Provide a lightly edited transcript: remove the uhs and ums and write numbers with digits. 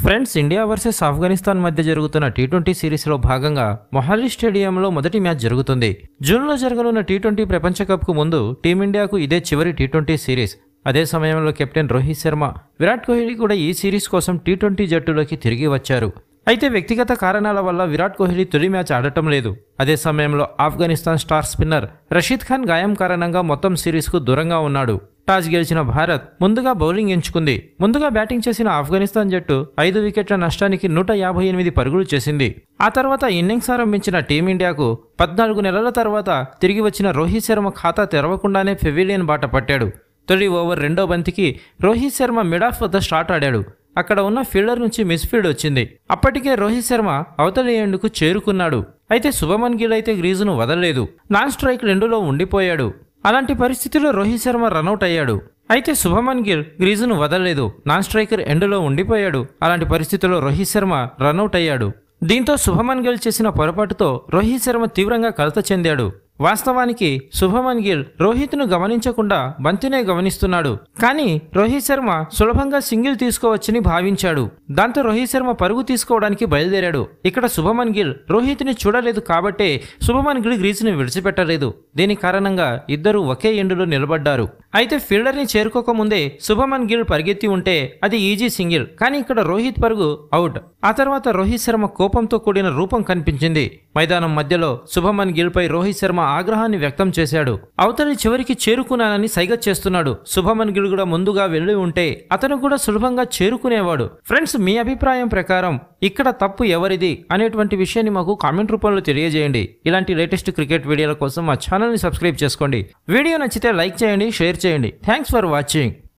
Friends, India versus Afghanistan మధ్య జరుగుతున్న T20 సిరీస్లో భాగంగా మొహాలీ స్టేడియంలో మొదటి మ్యాచ్ జరుగుతుంది. జూన్లో జరగనున్న టీ20 ప్రపంచ కప్కు ముందు టీమిండియాకు ఇదే చివరి టీ20 సిరీస్. అదే సమయంలో కెప్టెన్ రోహిత్ శర్మ, విరాట్ కోహ్లీ కూడా ఈ సిరీస్ కోసం టీ20 జట్టులోకి తిరిగి వచ్చారు. అయితే వ్యక్తిగత కారణాల వల్ల విరాట్ కోహ్లీ తొలి మ్యాచ్ ఆడటం లేదు. అదే సమయంలో ఆఫ్ఘనిస్తాన్ స్టార్ స్పిన్నర్ రషీద్ ఖాన్ గాయం కారణంగా మొత్తం సిరీస్కు దూరంగా ఉన్నాడు. టాస్ గెలిచిన భారత్ ముందుగా బౌలింగ్ ఎంచుకుంది. ముందుగా బ్యాటింగ్ చేసిన ఆఫ్ఘనిస్తాన్ జట్టు 5 వికెట్ల నష్టానికి 158 పరుగులు చేసింది. ఆ తర్వాత ఇన్నింగ్స్ ఆరంభించిన టీమిండియాకు 14 నెలల తర్వాత తిరిగి వచ్చిన రోహిత్ శర్మ ఖాతా తెరవకుండానే పెవిలియన్ బాట పట్టాడు. తొలి ఓవర్ రెండో బంతికి రోహిత్ శర్మ మిడ్ ఆఫ్ వద్ద స్టార్ట్ ఆడాడు. అక్కడ ఉన్న ఫీల్డర్ నుంచి మిస్ఫీల్డ్ వచ్చింది. అప్పటికే రోహిత్ శర్మ అవతలి ఎండ్కు చేరుకున్నాడు. అయితే శుభమన్ గిల్ అయితే గ్రీజును వదలలేదు. నాన్ స్ట్రైక్ 2లో ఉండిపోయాడు. అలాంటి పరిస్థితిలో రోహిత్ శర్మ రనౌట్ అయ్యాడు. అయితే శుభమన్ గిల్ గ్రీజును వదలలేదు. నాన్ స్ట్రైకర్ ఎండ్లో ఉండిపోయాడు. అలాంటి పరిస్థితిలో రోహిత్ శర్మ రనౌట్ అయ్యాడు. దీంతో శుభమన్ గిల్ చేసిన పొరపాటుతో రోహిత్ శర్మ తీవ్రంగా కలత చెందాడు. వాస్తవానికి శుభమన్ గిల్ రోహిత్ను గమనించకుండా బంతినే గమనిస్తున్నాడు. కానీ రోహిత్ శర్మ సులభంగా సింగిల్ తీసుకోవచ్చని భావించాడు. దాంతో రోహిత్ శర్మ పరుగు తీసుకోవడానికి బయలుదేరాడు. ఇక్కడ శుభమన్ గిల్ రోహిత్ని చూడలేదు కాబట్టే శుభమన్ గిల్ గ్రీజును విడిచిపెట్టలేదు. దీని కారణంగా ఇద్దరు ఒకే ఎండులో నిలబడ్డారు. అయితే ఫీల్డర్ని చేరుకోకముందే శుభమన్ గిల్ పరిగెత్తి ఉంటే అది ఈజీ సింగిల్. కానీ ఇక్కడ రోహిత్ పరుగు అవుట్. ఆ తర్వాత రోహిత్ శర్మ కోపంతో కూడిన రూపం కనిపించింది. మైదానం మధ్యలో శుభమన్ గిల్ పై రోహిత్ శర్మ ఆగ్రహాన్ని వ్యక్తం చేశాడు. అవతలి చివరికి చేరుకున్నానని సైగ చేస్తున్నాడు. శుభమన్ గిల్ కూడా ముందుగా వెళ్ళి ఉంటే అతను కూడా సులభంగా చేరుకునేవాడు. ఫ్రెండ్స్, మీ అభిప్రాయం ప్రకారం ఇక్కడ తప్పు ఎవరిది అనేటువంటి విషయాన్ని మాకు కామెంట్ రూపంలో తెలియజేయండి. ఇలాంటి లేటెస్ట్ క్రికెట్ వీడియోల కోసం మా ఛానల్ని సబ్స్క్రైబ్ చేసుకోండి. వీడియో నచ్చితే లైక్ చేయండి, షేర్ చేయండి. Thanks for watching.